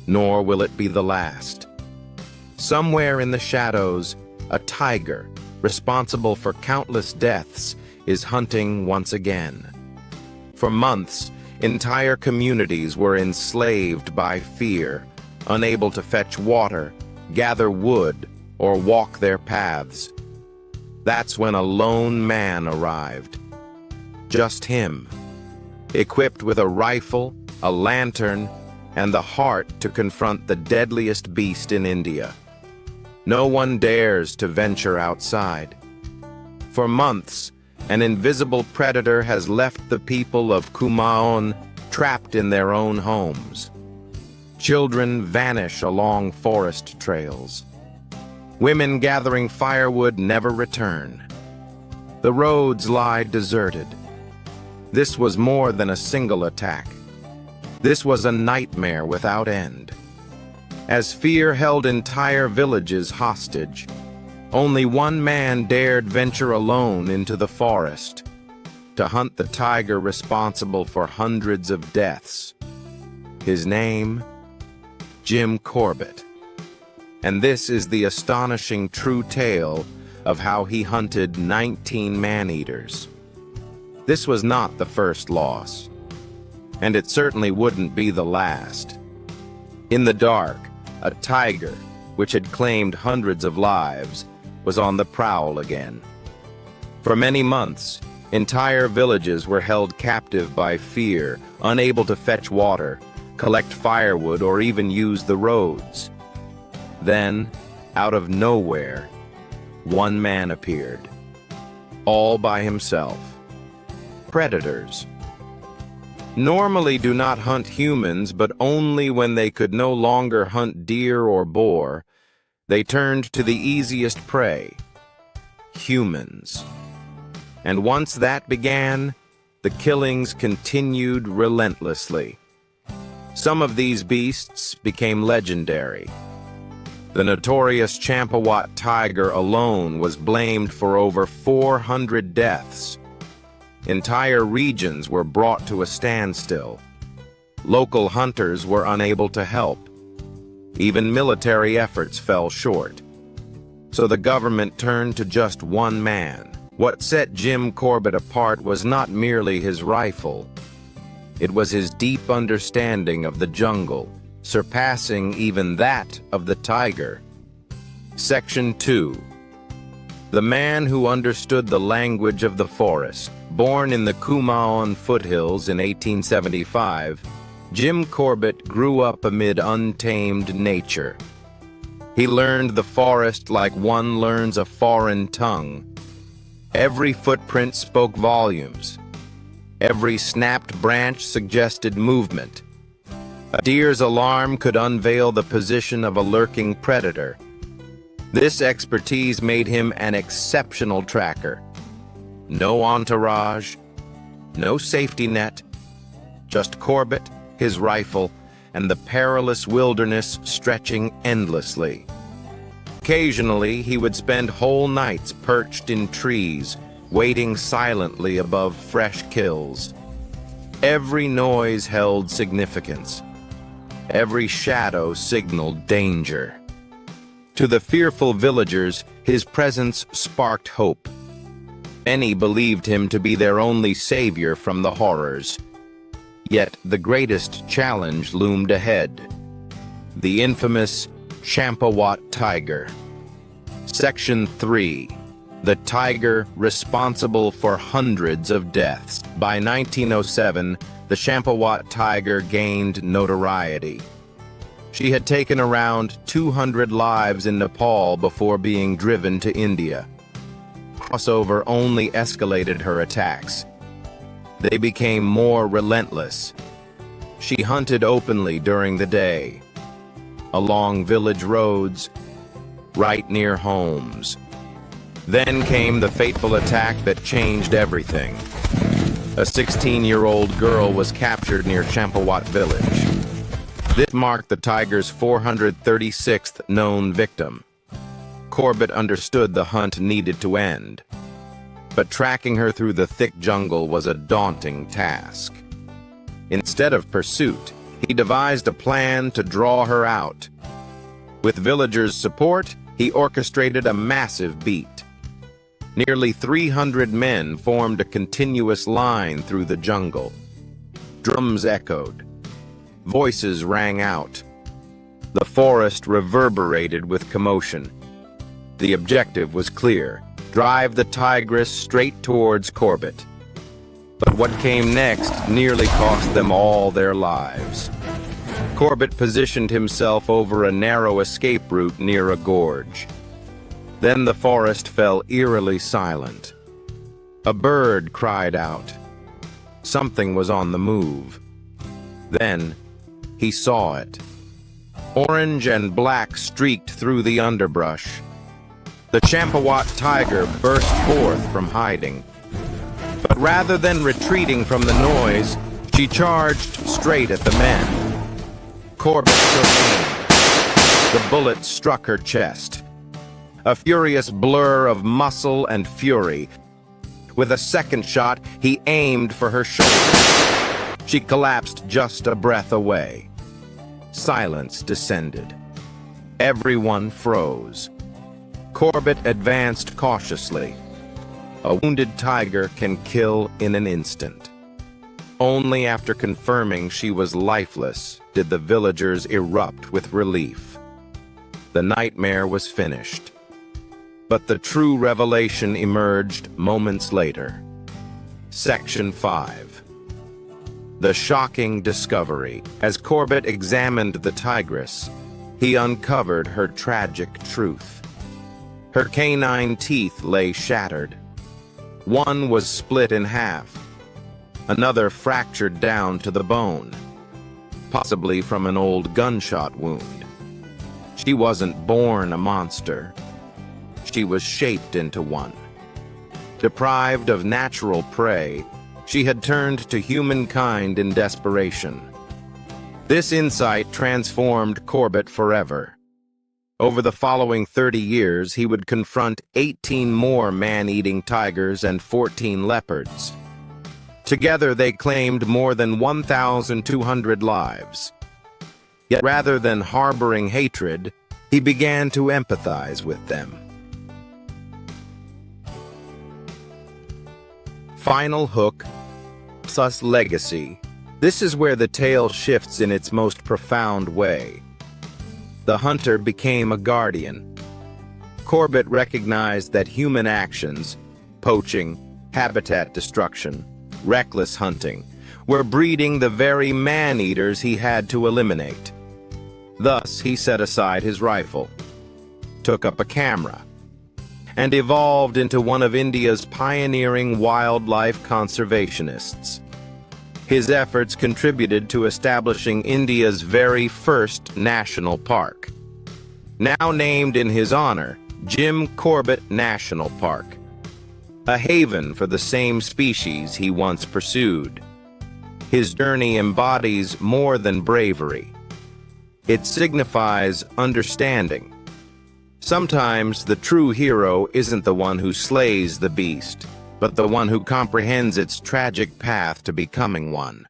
nor will it be the last. Somewhere in the shadows, a tiger, responsible for countless deaths, is hunting once again. For months, entire communities were enslaved by fear, unable to fetch water, gather wood, or walk their paths. That's when a lone man arrived. Just him, equipped with a rifle, a lantern, and the heart to confront the deadliest beast in India. No one dares to venture outside. For months, an invisible predator has left the people of Kumaon trapped in their own homes. Children vanish along forest trails. Women gathering firewood never return. The roads lie deserted. This was more than a single attack. This was a nightmare without end. As fear held entire villages hostage, only one man dared venture alone into the forest to hunt the tiger responsible for hundreds of deaths. His name, Jim Corbett. And this is the astonishing true tale of how he hunted 19 man-eaters. This was not the first loss, and it certainly wouldn't be the last. In the dark, a tiger, which had claimed hundreds of lives, was on the prowl again. For many months, entire villages were held captive by fear, unable to fetch water, collect firewood, or even use the roads. Then, out of nowhere, one man appeared, all by himself. Predators normally do not hunt humans, but only when they could no longer hunt deer or boar, they turned to the easiest prey, humans. And once that began, the killings continued relentlessly. Some of these beasts became legendary. The notorious champawat tiger alone was blamed for over 400 deaths. Entire regions were brought to a standstill. Local hunters were unable to help. Even military efforts fell short. So the government turned to just one man. What set Jim Corbett apart was not merely his rifle. It was his deep understanding of the jungle, surpassing even that of the tiger. Section 2. The man who understood the language of the forest. Born in the Kumaon foothills in 1875, Jim Corbett grew up amid untamed nature. He learned the forest like one learns a foreign tongue. Every footprint spoke volumes. Every snapped branch suggested movement. A deer's alarm could unveil the position of a lurking predator. This expertise made him an exceptional tracker. No entourage, no safety net, just Corbett, his rifle, and the perilous wilderness stretching endlessly. Occasionally, he would spend whole nights perched in trees, waiting silently above fresh kills. Every noise held significance. Every shadow signaled danger. To the fearful villagers, his presence sparked hope. Many believed him to be their only savior from the horrors. Yet the greatest challenge loomed ahead. The infamous champawat tiger. Section 3. The tiger responsible for hundreds of deaths. By 1907, the champawat tiger gained notoriety. She had taken around 200 lives in Nepal before being driven to India. Crossover only escalated her attacks. They became more relentless. She hunted openly during the day, along village roads, right near homes. Then came the fateful attack that changed everything. A 16-year-old girl was captured near Champawat village. This marked the tiger's 436th known victim. Corbett understood the hunt needed to end, but tracking her through the thick jungle was a daunting task. Instead of pursuit, He devised a plan to draw her out. With villagers' support, he orchestrated a massive beat. Nearly 300 men formed a continuous line through the jungle. Drums echoed. Voices rang out. The forest reverberated with commotion. The objective was clear: drive the tigress straight towards Corbett. But what came next nearly cost them all their lives. Corbett positioned himself over a narrow escape route near a gorge. Then the forest fell eerily silent. A bird cried out. Something was on the move. Then he saw it. Orange and black streaked through the underbrush. The champawat tiger burst forth from hiding. But rather than retreating from the noise, she charged straight at the men. Corbett took aim. The bullet struck her chest. A furious blur of muscle and fury. With a second shot, he aimed for her shoulder. She collapsed just a breath away. Silence descended. Everyone froze. Corbett advanced cautiously. A wounded tiger can kill in an instant. Only after confirming she was lifeless did the villagers erupt with relief. The nightmare was finished. But the true revelation emerged moments later. Section 5. The shocking discovery. As Corbett examined the tigress, he uncovered her tragic truth. Her canine teeth lay shattered. One was split in half. Another fractured down to the bone, possibly from an old gunshot wound. She wasn't born a monster. She was shaped into one. Deprived of natural prey, she had turned to humankind in desperation. This insight transformed Corbett forever. Over the following 30 years, he would confront 18 more man-eating tigers and 14 leopards. Together, they claimed more than 1,200 lives. Yet rather than harboring hatred, he began to empathize with them. Final hook, sus legacy. This is where the tale shifts in its most profound way. The hunter became a guardian. Corbett recognized that human actions, poaching, habitat destruction, reckless hunting, were breeding the very man-eaters he had to eliminate. Thus, he set aside his rifle, took up a camera, and evolved into one of India's pioneering wildlife conservationists. His efforts contributed to establishing India's very first national park. Now named in his honor, Jim Corbett National Park, a haven for the same species he once pursued. His journey embodies more than bravery. It signifies understanding. Sometimes the true hero isn't the one who slays the beast, but the one who comprehends its tragic path to becoming one.